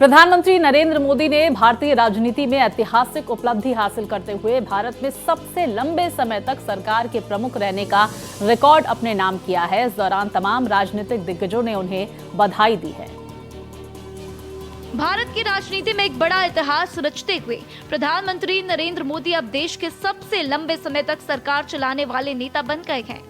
प्रधानमंत्री नरेंद्र मोदी ने भारतीय राजनीति में ऐतिहासिक उपलब्धि हासिल करते हुए भारत में सबसे लंबे समय तक सरकार के प्रमुख रहने का रिकॉर्ड अपने नाम किया है। इस दौरान तमाम राजनीतिक दिग्गजों ने उन्हें बधाई दी है। भारत की राजनीति में एक बड़ा इतिहास रचते हुए प्रधानमंत्री नरेंद्र मोदी अब देश के सबसे लंबे समय तक सरकार चलाने वाले नेता बन गए हैं।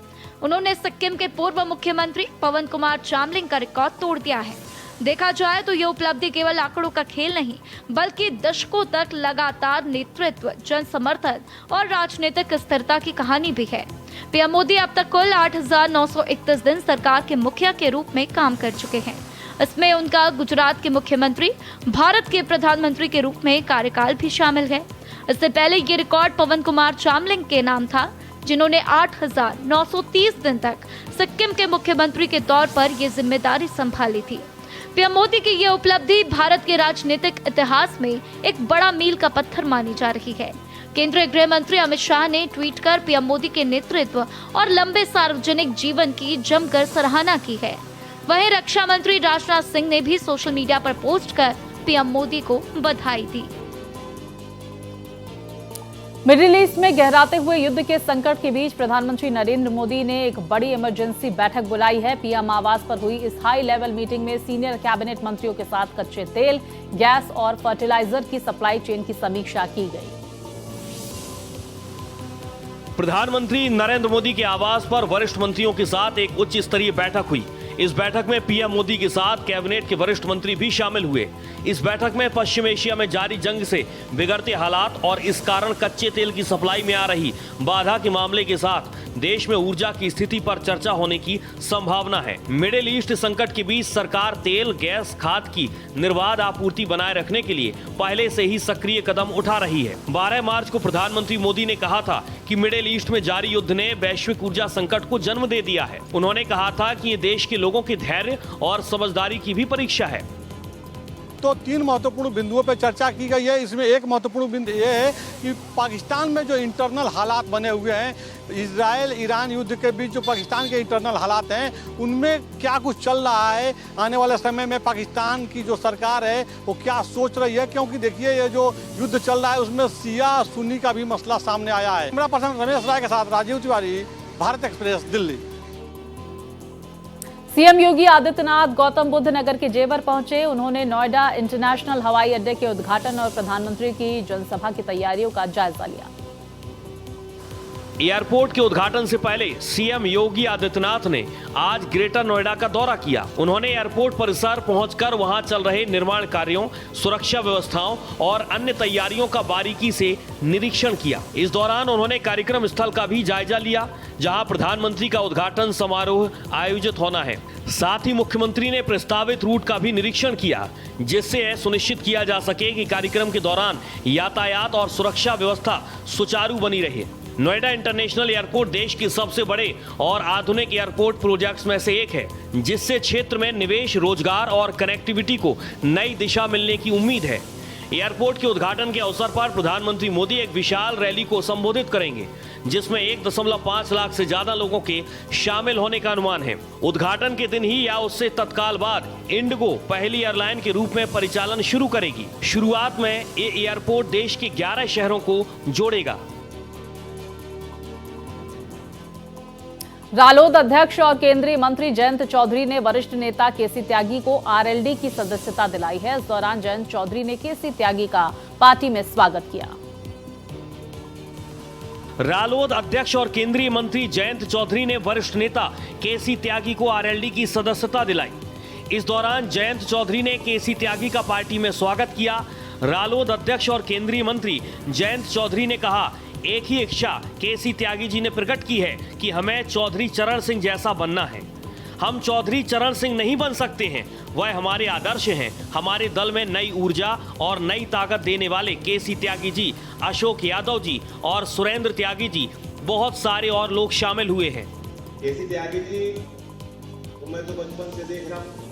उन्होंने सिक्किम के पूर्व मुख्यमंत्री पवन कुमार चामलिंग का रिकॉर्ड तोड़ दिया है। देखा जाए तो ये उपलब्धि केवल आंकड़ों का खेल नहीं, बल्कि दशकों तक लगातार नेतृत्व, जन समर्थन और राजनीतिक स्थिरता की कहानी भी है। पीएम मोदी अब तक कुल 8,931 दिन सरकार के मुखिया के रूप में काम कर चुके हैं। इसमें उनका गुजरात के मुख्यमंत्री, भारत के प्रधानमंत्री के रूप में कार्यकाल भी शामिल है। इससे पहले ये रिकॉर्ड पवन कुमार चामलिंग के नाम था, जिन्होंने 8,930 दिन तक सिक्किम के मुख्यमंत्री के तौर पर ये जिम्मेदारी संभाली थी। पीएम मोदी की ये उपलब्धि भारत के राजनीतिक इतिहास में एक बड़ा मील का पत्थर मानी जा रही है। केंद्रीय गृह मंत्री अमित शाह ने ट्वीट कर पीएम मोदी के नेतृत्व और लंबे सार्वजनिक जीवन की जमकर सराहना की है। वहीं रक्षा मंत्री राजनाथ सिंह ने भी सोशल मीडिया पर पोस्ट कर पीएम मोदी को बधाई दी। मिडिल ईस्ट में गहराते हुए युद्ध के संकट के बीच प्रधानमंत्री नरेंद्र मोदी ने एक बड़ी इमरजेंसी बैठक बुलाई है। पीएम आवास पर हुई इस हाई लेवल मीटिंग में सीनियर कैबिनेट मंत्रियों के साथ कच्चे तेल, गैस और फर्टिलाइजर की सप्लाई चेन की समीक्षा की गई। प्रधानमंत्री नरेंद्र मोदी के आवास पर वरिष्ठ मंत्रियों के साथ एक उच्च स्तरीय बैठक हुई। इस बैठक में पीएम मोदी के साथ कैबिनेट के वरिष्ठ मंत्री भी शामिल हुए। इस बैठक में पश्चिम एशिया में जारी जंग से बिगड़ते हालात और इस कारण कच्चे तेल की सप्लाई में आ रही बाधा के मामले के साथ देश में ऊर्जा की स्थिति पर चर्चा होने की संभावना है। मिडिल ईस्ट संकट के बीच सरकार तेल, गैस, खाद की निर्बाध आपूर्ति बनाए रखने के लिए पहले से ही सक्रिय कदम उठा रही है। 12 मार्च को प्रधानमंत्री मोदी ने कहा था कि मिडिल ईस्ट में जारी युद्ध ने वैश्विक ऊर्जा संकट को जन्म दे दिया है। उन्होंने कहा था कि ये देश के लोगों के धैर्य और समझदारी की भी परीक्षा है। तो 3 महत्वपूर्ण बिंदुओं पर चर्चा की गई है। इसमें एक महत्वपूर्ण बिंदु ये है कि पाकिस्तान में जो इंटरनल हालात बने हुए हैं, इजराइल ईरान युद्ध के बीच जो पाकिस्तान के इंटरनल हालात हैं, उनमें क्या कुछ चल रहा है। आने वाले समय में पाकिस्तान की जो सरकार है वो क्या सोच रही है, क्योंकि देखिए ये जो युद्ध चल रहा है उसमें शिया सुन्नी का भी मसला सामने आया है। कैमरा पर्सन रमेश राय के साथ राजीव तिवारी, भारत एक्सप्रेस, दिल्ली। सीएम योगी आदित्यनाथ गौतम बुद्ध नगर के जेवर पहुंचे। उन्होंने नोएडा इंटरनेशनल हवाई अड्डे के उद्घाटन और प्रधानमंत्री की जनसभा की तैयारियों का जायजा लिया। एयरपोर्ट के उद्घाटन से पहले सीएम योगी आदित्यनाथ ने आज ग्रेटर नोएडा का दौरा किया। उन्होंने एयरपोर्ट परिसर पहुंचकर वहां चल रहे निर्माण कार्यों, सुरक्षा व्यवस्थाओं और अन्य तैयारियों का बारीकी से निरीक्षण किया। इस दौरान उन्होंने कार्यक्रम स्थल का भी जायजा लिया, जहां प्रधानमंत्री का उद्घाटन समारोह आयोजित होना है। साथ ही मुख्यमंत्री ने प्रस्तावित रूट का भी निरीक्षण किया, जिससे यह सुनिश्चित किया जा सके कि कार्यक्रम के दौरान यातायात और सुरक्षा व्यवस्था सुचारू बनी रहे। नोएडा इंटरनेशनल एयरपोर्ट देश के सबसे बड़े और आधुनिक एयरपोर्ट प्रोजेक्ट्स में से एक है, जिससे क्षेत्र में निवेश, रोजगार और कनेक्टिविटी को नई दिशा मिलने की उम्मीद है। एयरपोर्ट के उद्घाटन के अवसर पर प्रधानमंत्री मोदी एक विशाल रैली को संबोधित करेंगे, जिसमें 1.5 लाख से ज्यादा लोगों के शामिल होने का अनुमान है। उद्घाटन के दिन ही या उससे तत्काल बाद इंडिगो पहली एयरलाइन के रूप में परिचालन शुरू करेगी। शुरुआत में ये एयरपोर्ट देश के 11 शहरों को जोड़ेगा। रालोद अध्यक्ष और केंद्रीय मंत्री जयंत चौधरी ने वरिष्ठ नेता केसी त्यागी को आरएलडी की सदस्यता दिलाई है। इस दौरान जयंत चौधरी ने केसी त्यागी का पार्टी में स्वागत किया। रालोद अध्यक्ष और केंद्रीय मंत्री जयंत चौधरी ने वरिष्ठ नेता केसी त्यागी को आरएलडी की सदस्यता दिलाई। इस दौरान जयंत चौधरी ने केसी त्यागी का पार्टी में स्वागत किया। रालोद अध्यक्ष और केंद्रीय मंत्री जयंत चौधरी ने कहा, एक ही इच्छा केसी त्यागी जी ने प्रकट की है कि हमें चौधरी चरण सिंह जैसा बनना है। हम चौधरी चरण सिंह नहीं बन सकते हैं, वह हमारे आदर्श हैं। हमारे दल में नई ऊर्जा और नई ताकत देने वाले केसी त्यागी जी, अशोक यादव जी और सुरेंद्र त्यागी जी, बहुत सारे और लोग शामिल हुए हैं। केसी त्यागी जी तो मैं तो बचपन से देख रहा हूँ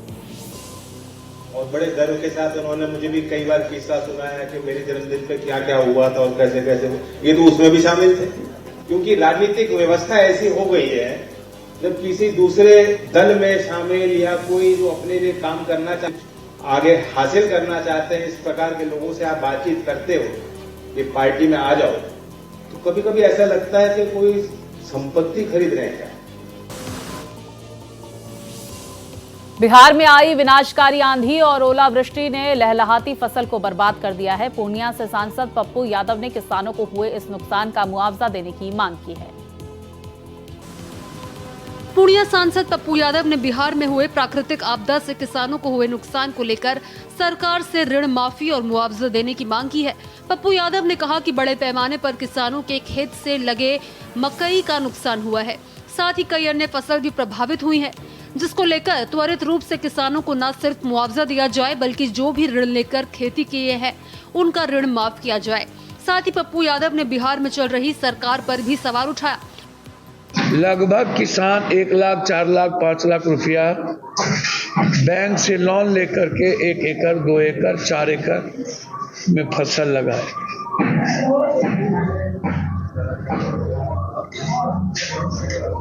और बड़े गर्व के साथ उन्होंने मुझे भी कई बार किस्सा सुनाया कि मेरे जन्मदिन पे क्या क्या हुआ था और कैसे कैसे, ये तो उसमें भी शामिल थे। क्योंकि राजनीतिक व्यवस्था ऐसी हो गई है, जब किसी दूसरे दल में शामिल या कोई जो अपने लिए काम करना चाहे, आगे हासिल करना चाहते हैं, इस प्रकार के लोगों से आप बातचीत करते हो कि पार्टी में आ जाओ, तो कभी कभी ऐसा लगता है कि कोई संपत्ति खरीद रहे हैं क्या। बिहार में आई विनाशकारी आंधी और ओलावृष्टि ने लहलहाती फसल को बर्बाद कर दिया है। पूर्णिया से सांसद पप्पू यादव ने किसानों को हुए इस नुकसान का मुआवजा देने की मांग की है। पूर्णिया सांसद पप्पू यादव ने बिहार में हुए प्राकृतिक आपदा से किसानों को हुए नुकसान को लेकर सरकार से ऋण माफी और मुआवजा देने की मांग की है। पप्पू यादव ने कहा कि बड़े पैमाने पर किसानों के खेत से लगे मकई का नुकसान हुआ है, साथ ही कई अन्य फसल भी प्रभावित हुई है, जिसको लेकर त्वरित रूप से किसानों को न सिर्फ मुआवजा दिया जाए बल्कि जो भी ऋण लेकर खेती किए हैं उनका ऋण माफ किया जाए। साथ ही पप्पू यादव ने बिहार में चल रही सरकार पर भी सवाल उठाया। लगभग किसान 1 लाख, 4 लाख, 5 लाख रुपया बैंक से लोन लेकर के 1 एकड़, 2 एकड़, 4 एकड़ में फसल लगाए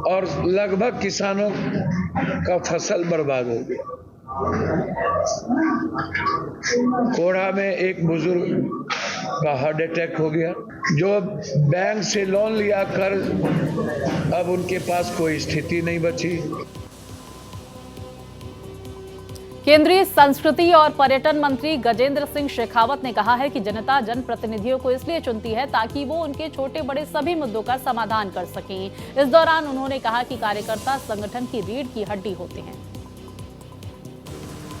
और लगभग किसानों का फसल बर्बाद हो गया। कोढ़ा में एक बुजुर्ग का हार्ट अटैक हो गया। जो बैंक से लोन लिया कर अब उनके पास कोई स्थिति नहीं बची। केंद्रीय संस्कृति और पर्यटन मंत्री गजेंद्र सिंह शेखावत ने कहा है कि जनता जनप्रतिनिधियों को इसलिए चुनती है ताकि वो उनके छोटे बड़े सभी मुद्दों का समाधान कर सकें। इस दौरान उन्होंने कहा कि कार्यकर्ता संगठन की रीढ़ की हड्डी होते हैं।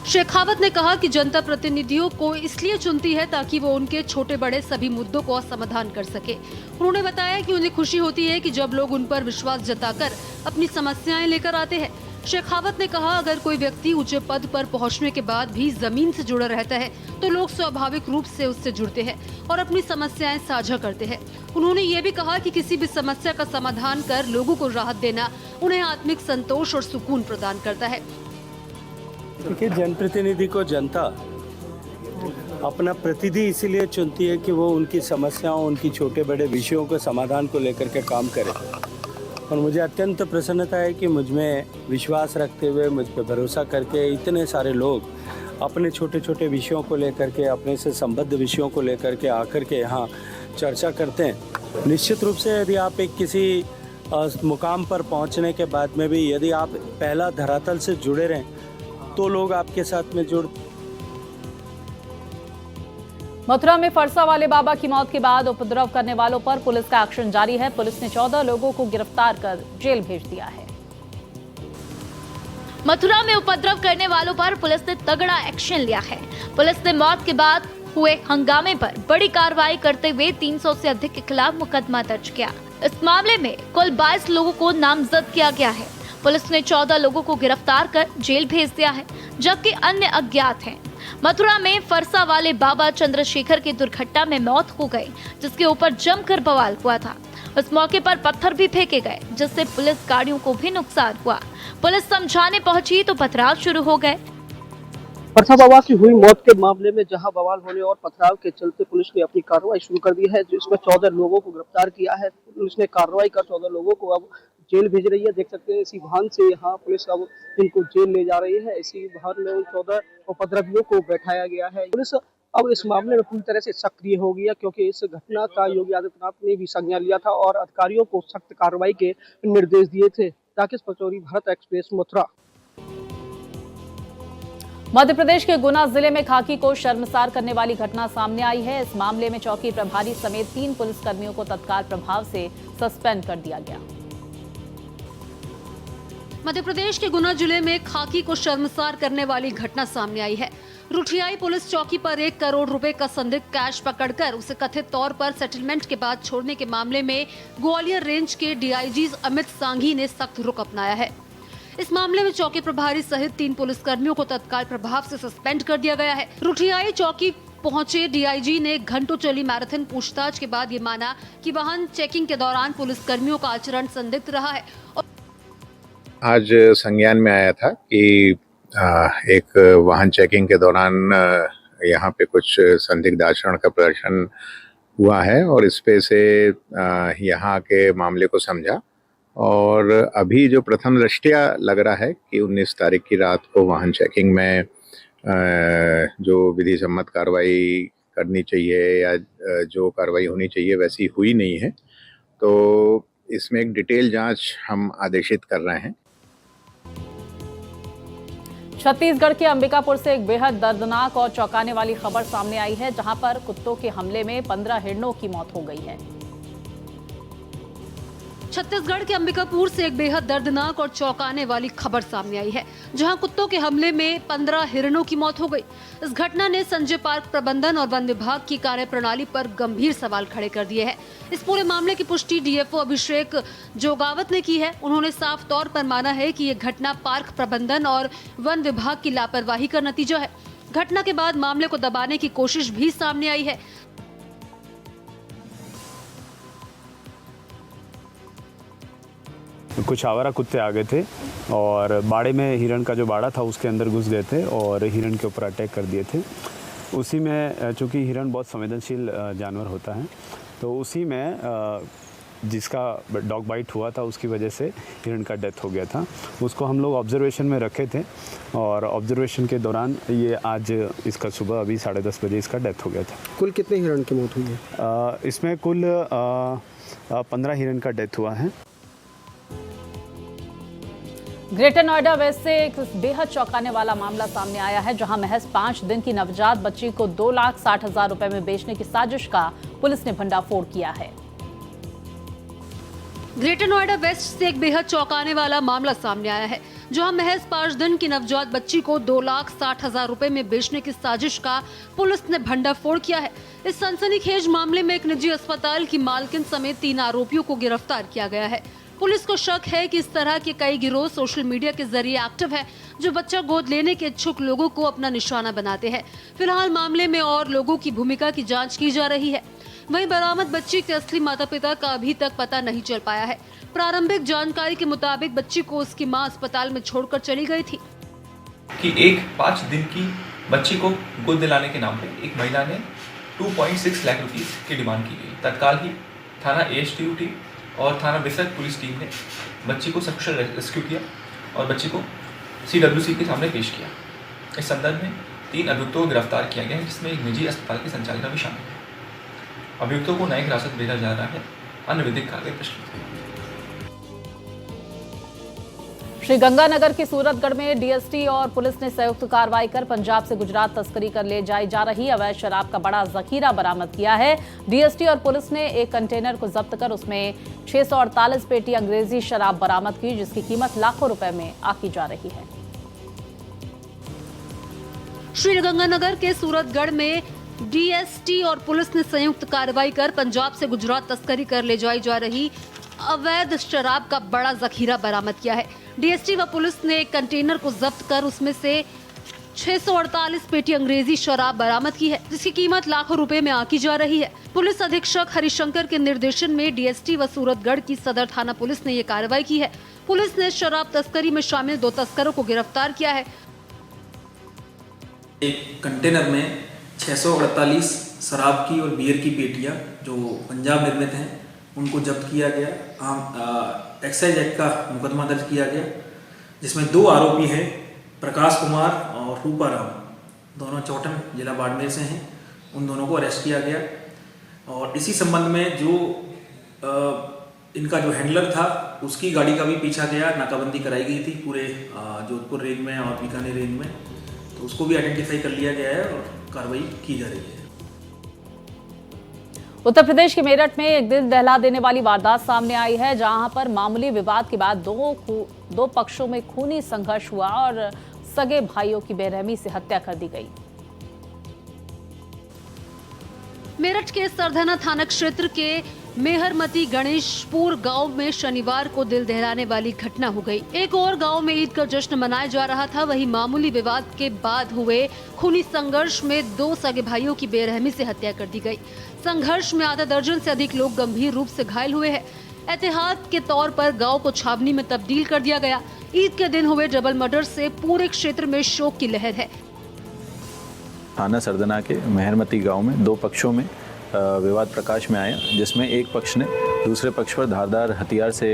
शेखावत ने कहा कि जनता प्रतिनिधियों को इसलिए चुनती है ताकि वो उनके छोटे बड़े सभी मुद्दों को समाधान कर सके। उन्होंने बताया कि उन्हें खुशी होती है कि जब लोग उन पर विश्वास जताकर अपनी समस्याएं लेकर आते हैं। शेखावत ने कहा, अगर कोई व्यक्ति ऊंचे पद पर पहुंचने के बाद भी जमीन से जुड़ा रहता है तो लोग स्वाभाविक रूप से उससे जुड़ते हैं और अपनी समस्याएं साझा करते हैं। उन्होंने ये भी कहा कि किसी भी समस्या का समाधान कर लोगों को राहत देना उन्हें आत्मिक संतोष और सुकून प्रदान करता है। देखिए, जनप्रतिनिधि को जनता अपना प्रतिनिधि इसीलिए चुनती है कि वो उनकी समस्याओं, उनकी छोटे बड़े विषयों के समाधान को लेकर के काम करे। और मुझे अत्यंत प्रसन्नता है कि मुझ में विश्वास रखते हुए, मुझ पर भरोसा करके इतने सारे लोग अपने छोटे छोटे विषयों को लेकर के, अपने से संबद्ध विषयों को लेकर के आकर के यहाँ चर्चा करते हैं। निश्चित रूप से यदि आप एक किसी मुकाम पर पहुँचने के बाद में भी यदि आप पहला धरातल से जुड़े रहें तो लोग आपके साथ में जुड़। मथुरा में फरसा वाले बाबा की मौत के बाद उपद्रव करने वालों पर पुलिस का एक्शन जारी है। पुलिस ने 14 लोगों को गिरफ्तार कर जेल भेज दिया है। मथुरा में उपद्रव करने वालों पर पुलिस ने तगड़ा एक्शन लिया है। पुलिस ने मौत के बाद हुए हंगामे पर बड़ी कार्रवाई करते हुए 300 से अधिक के खिलाफ मुकदमा दर्ज किया। इस मामले में कुल 22 लोगों को नामजद किया गया है। पुलिस ने 14 लोगों को गिरफ्तार कर जेल भेज दिया है, जबकि अन्य अज्ञात हैं। मथुरा में फरसा वाले बाबा चंद्रशेखर की दुर्घटना में मौत हो गई, जिसके ऊपर जमकर बवाल हुआ था। उस मौके पर पत्थर भी फेंके गए, जिससे पुलिस गाड़ियों को भी नुकसान हुआ। पुलिस समझाने पहुंची तो पथराव शुरू हो गए। फरसा बाबा की हुई मौत के मामले में जहां बवाल होने और पथराव के चलते पुलिस ने अपनी कार्रवाई शुरू कर दी है, जिसमें 14 लोगों को गिरफ्तार किया है। पुलिस ने कार्रवाई कर 14 लोगों को अब जेल भेज रही है। देख सकते हैं इसी वाहन से यहाँ पुलिस अब इनको जेल ले जा रही है। इसी वाहन में उन 14 उपद्रवियों को बैठाया गया है। पुलिस अब इस मामले में पूरी तरह से सक्रिय हो गई है, क्योंकि इस घटना का योगी आदित्यनाथ ने भी संज्ञान लिया था और अधिकारियों को सख्त कार्रवाई के निर्देश दिए थे। राकेश पचौरी, भारत एक्सप्रेस, मथुरा। मध्य प्रदेश के गुना जिले में खाकी को शर्मसार करने वाली घटना सामने आई है। इस मामले में चौकी प्रभारी समेत 3 पुलिसकर्मियों को तत्काल प्रभाव से सस्पेंड कर दिया गया। मध्य प्रदेश के गुना जिले में खाकी को शर्मसार करने वाली घटना सामने आई है। रुठियाई पुलिस चौकी पर 1 करोड़ रुपए का संदिग्ध कैश पकड़कर उसे कथित तौर पर सेटलमेंट के बाद छोड़ने के मामले में ग्वालियर रेंज के डीआईजी अमित सांघी ने सख्त रुख अपनाया है। इस मामले में चौकी प्रभारी सहित 3 पुलिसकर्मियों को तत्काल प्रभाव से सस्पेंड कर दिया गया है। रुठियाई चौकी पहुंचे डीआईजी ने घंटों चली मैराथन पूछताछ के बाद ये माना कि वाहन चेकिंग के दौरान पुलिसकर्मियों का आचरण संदिग्ध रहा है। आज संज्ञान में आया था कि एक वाहन चेकिंग के दौरान यहाँ पे कुछ संदिग्ध आचरण का प्रदर्शन हुआ है और इस पे से यहाँ के मामले को समझा और अभी जो प्रथम दृष्टया लग रहा है कि 19 तारीख की रात को वाहन चेकिंग में जो विधि सम्मत कार्रवाई करनी चाहिए या जो कार्रवाई होनी चाहिए वैसी हुई नहीं है। तो इसमें एक डिटेल जांच हम आदेशित कर रहे हैं। छत्तीसगढ़ के अंबिकापुर से एक बेहद दर्दनाक और चौंकाने वाली खबर सामने आई है, जहां पर कुत्तों के हमले में 15 हिरणों की मौत हो गई है। छत्तीसगढ़ के अंबिकापुर से एक बेहद दर्दनाक और चौंकाने वाली खबर सामने आई है, जहां कुत्तों के हमले में 15 हिरणों की मौत हो गई। इस घटना ने संजय पार्क प्रबंधन और वन विभाग की कार्यप्रणाली पर गंभीर सवाल खड़े कर दिए हैं। इस पूरे मामले की पुष्टि डीएफओ अभिषेक जोगावत ने की है। उन्होंने साफ तौर पर माना है कि ये घटना पार्क प्रबंधन और वन विभाग की लापरवाही का नतीजा है। घटना के बाद मामले को दबाने की कोशिश भी सामने आई है। कुछ आवारा कुत्ते आ गए थे और बाड़े में हिरण का जो बाड़ा था उसके अंदर घुस गए थे और हिरण के ऊपर अटैक कर दिए थे। उसी में चूँकि हिरण बहुत संवेदनशील जानवर होता है, तो उसी में जिसका डॉग बाइट हुआ था उसकी वजह से हिरण का डेथ हो गया था। उसको हम लोग ऑब्जर्वेशन में रखे थे और ऑब्जर्वेशन के दौरान ये आज इसका सुबह अभी 10:30 बजे इसका डेथ हो गया था। कुल कितने हिरण की मौत हुई है? इसमें कुल 15 हिरण का डेथ हुआ है। ग्रेटर नोएडा वेस्ट से एक बेहद चौंकाने वाला मामला सामने आया है, जहां महज 5 दिन की नवजात बच्ची को 2,60,000 रुपए में बेचने की साजिश का पुलिस ने भंडाफोड़ किया है। ग्रेटर नोएडा वेस्ट से एक बेहद चौंकाने वाला मामला सामने आया है, जहां महज 5 दिन की नवजात बच्ची को 2,60,000 रुपए में बेचने की साजिश का पुलिस ने भंडाफोड़ किया है। इस सनसनीखेज मामले में एक निजी अस्पताल की मालकिन समेत 3 आरोपियों को गिरफ्तार किया गया है। पुलिस को शक है कि इस तरह के कई गिरोह सोशल मीडिया के जरिए एक्टिव है, जो बच्चा गोद लेने के इच्छुक लोगों को अपना निशाना बनाते हैं। फिलहाल मामले में और लोगों की भूमिका की जांच की जा रही है। वहीं बरामद बच्ची के असली माता पिता का अभी तक पता नहीं चल पाया है। प्रारंभिक जानकारी के मुताबिक बच्ची को उसकी मां अस्पताल में छोड़कर चली गई थी कि एक 5 दिन की बच्ची को गोद दिलाने के नाम पे एक महिला ने 2.6 लाख रुपीस की डिमांड की गई। तत्काल ही थाना ASTU और थाना बिसर पुलिस टीम ने बच्ची को सकुशल रेस्क्यू किया और बच्ची को CWC के सामने पेश किया। इस संदर्भ में 3 अभियुक्तों को गिरफ्तार किया गया है, जिसमें एक निजी अस्पताल की संचालिका भी शामिल है। अभियुक्तों को न्यायिक हिरासत भेजा जा रहा है। अन्य विधिक कार्रवाई प्रश्न। श्रीगंगानगर के सूरतगढ़ में डीएसटी और पुलिस ने संयुक्त कार्रवाई कर पंजाब से गुजरात तस्करी कर ले जाई जा रही अवैध शराब का बड़ा जखीरा बरामद किया है। डीएसटी और पुलिस ने एक कंटेनर को जब्त कर उसमें 648 पेटी अंग्रेजी शराब बरामद की, जिसकी कीमत लाखों रुपए में आकी जा रही है। श्रीगंगानगर के सूरतगढ़ में डीएसटी और पुलिस ने संयुक्त कार्रवाई कर पंजाब से गुजरात तस्करी कर ले जाई जा रही अवैध शराब का बड़ा जखीरा बरामद किया है। डीएसटी व पुलिस ने एक कंटेनर को जब्त कर उसमें से 648 पेटी अंग्रेजी शराब बरामद की है, जिसकी कीमत लाखों रुपए में आकी जा रही है। पुलिस अधीक्षक हरिशंकर के निर्देशन में डीएसटी व सूरतगढ़ की सदर थाना पुलिस ने ये कार्रवाई की है। पुलिस ने शराब तस्करी में शामिल 2 तस्करों को गिरफ्तार किया है। एक कंटेनर में 648 शराब की और बियर की पेटियां जो पंजाब निर्मित हैं उनको जब्त किया गया। एक्साइज एक्ट का मुकदमा दर्ज किया गया, जिसमें 2 आरोपी हैं, प्रकाश कुमार और रूपाराम, दोनों चौटन जिला बाड़मेर से हैं। उन दोनों को अरेस्ट किया गया और इसी संबंध में जो इनका जो हैंडलर था उसकी गाड़ी का भी पीछा गया, नाकाबंदी कराई गई थी पूरे जोधपुर रेंज में और बीकानेर रेंज में, तो उसको भी आइडेंटिफाई कर लिया गया है और कार्रवाई की जा रही है। उत्तर प्रदेश के मेरठ में एक दिल दहला देने वाली वारदात सामने आई है, जहां पर मामूली विवाद के बाद दो पक्षों में खूनी संघर्ष हुआ और सगे भाइयों की बेरहमी से हत्या कर दी गई। मेरठ के सरधना थाना क्षेत्र के मेहरमती गणेशपुर गांव में शनिवार को दिल दहलाने वाली घटना हो गई। एक और गांव में ईद का जश्न मनाया जा रहा था, वहीं मामूली विवाद के बाद हुए खूनी संघर्ष में 2 सगे भाइयों की बेरहमी से हत्या कर दी गई। संघर्ष में आधा दर्जन से अधिक लोग गंभीर रूप से घायल हुए हैं। एहतियात के तौर पर गांव को छावनी में तब्दील कर दिया गया। ईद के दिन हुए डबल मर्डर से पूरे क्षेत्र में शोक की लहर है। थाना सरदना के मेहरमती गांव में 2 पक्षों में विवाद प्रकाश में आया, जिसमें एक पक्ष ने दूसरे पक्ष पर धारदार हथियार से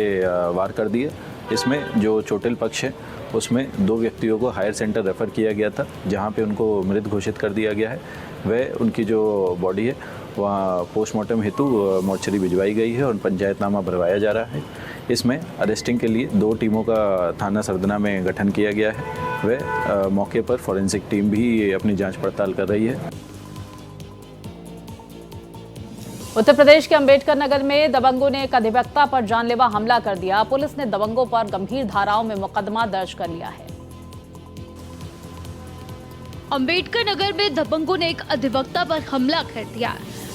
वार कर दिए। इसमें जो चोटिल पक्ष है उसमें 2 व्यक्तियों को हायर सेंटर रेफ़र किया गया था, जहां पे उनको मृत घोषित कर दिया गया है। वह उनकी जो बॉडी है वहाँ पोस्टमार्टम हेतु मोर्चरी भिजवाई गई है और पंचायतनामा भरवाया जा रहा है। इसमें अरेस्टिंग के लिए 2 टीमों का थाना सरदना में गठन किया गया है। वह मौके पर फॉरेंसिक टीम भी अपनी जांच पड़ताल कर रही है। उत्तर प्रदेश के अंबेडकर नगर में दबंगों ने एक अधिवक्ता पर जानलेवा हमला कर दिया। पुलिस ने दबंगों पर गंभीर धाराओं में मुकदमा दर्ज कर लिया है। अंबेडकर नगर में दबंगों ने एक अधिवक्ता पर हमला कर दिया।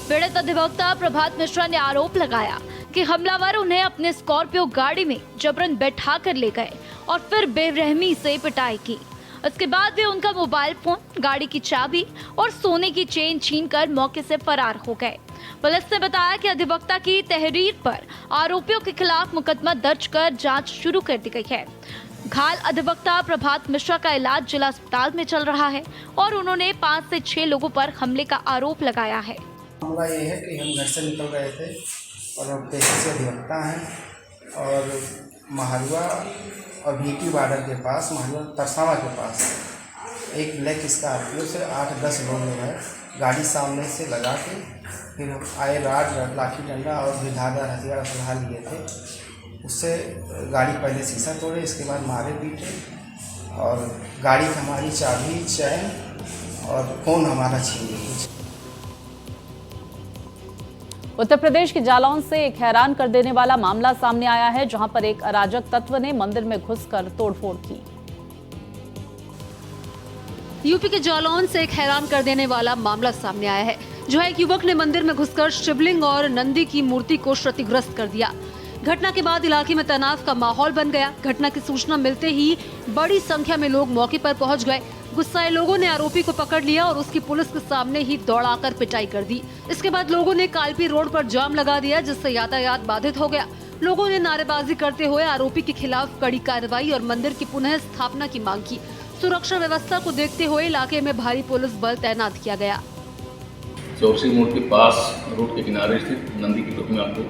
पीड़ित अधिवक्ता प्रभात मिश्रा ने आरोप लगाया कि हमलावर उन्हें अपने स्कॉर्पियो गाड़ी में जबरन बैठा कर ले गए और फिर बेरहमी से पिटाई की। इसके बाद वे उनका मोबाइल फोन, गाड़ी की चाबी और सोने की चेन छीनकर मौके से फरार हो गए। पुलिस ने बताया कि अधिवक्ता की तहरीर पर आरोपियों के खिलाफ मुकदमा दर्ज कर जांच शुरू कर दी गई है। घायल अधिवक्ता प्रभात मिश्रा का इलाज जिला अस्पताल में चल रहा है और उन्होंने 5 से 6 लोगों पर हमले का आरोप लगाया है। मामला ये है कि हम घर से निकल रहे थे और हम पेशे से अधिवक्ता हैं और महालवा और बीटी बॉर्डर के पास, महालवा तरसावा के पास एक ब्लैक स्कॉर्पियो से 8-10 लोग जो है गाड़ी सामने से लगा के फिर हम आए, राड, लाठी डंडा और भी धारदार हथियार सुलहा लिए थे। उससे गाड़ी पहले शीशा तोड़े, इसके बाद मारे पीटे और गाड़ी की हमारी चाबी, चैन और फ़ोन हमारा छीन लिए। उत्तर प्रदेश के जालौन से एक हैरान कर देने वाला मामला सामने आया है, जहां पर एक अराजक तत्व ने मंदिर में घुसकर तोड़फोड़ की। यूपी के जालौन से एक हैरान कर देने वाला मामला सामने आया है, जहां एक युवक ने मंदिर में घुसकर शिवलिंग और नंदी की मूर्ति को क्षतिग्रस्त कर दिया। घटना के बाद इलाके में तनाव का माहौल बन गया। घटना की सूचना मिलते ही बड़ी संख्या में लोग मौके पर पहुंच गए। गुस्साए लोगों ने आरोपी को पकड़ लिया और उसकी पुलिस के सामने ही दौड़ाकर पिटाई कर दी। इसके बाद लोगों ने कालपी रोड पर जाम लगा दिया, जिससे यातायात बाधित हो गया। लोगों ने नारेबाजी करते हुए आरोपी के खिलाफ कड़ी कार्रवाई और मंदिर की पुनः स्थापना की मांग की। सुरक्षा व्यवस्था को देखते हुए इलाके में भारी पुलिस बल तैनात किया गया। चौरसी मोड़ के पास रोड के किनारे स्थित नंदी की प्रतिमा को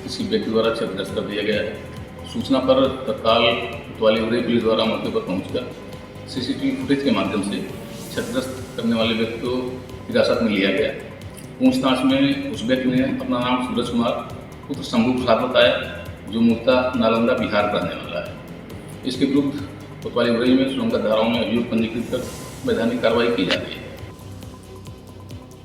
किसी व्यक्ति द्वारा क्षतिग्रस्त कर दिया गया है। सूचना पर तत्काल कोतवाली उरई पुलिस द्वारा मौके पर पहुंचकर सीसीटीवी फुटेज के माध्यम से क्षतिग्रस्त करने वाले व्यक्ति को हिरासत में लिया गया। पूछताछ में उस व्यक्ति ने अपना नाम सूरज कुमार पुत्र शंभू प्रसाद बताया, जो मूलतः नालंदा बिहार का रहने वाला है। इसके विरुद्ध कोतवाली उरई में श्रम धाराओं में अभियोग पंजीकृत कर वैधानिक कार्रवाई की जा रही है।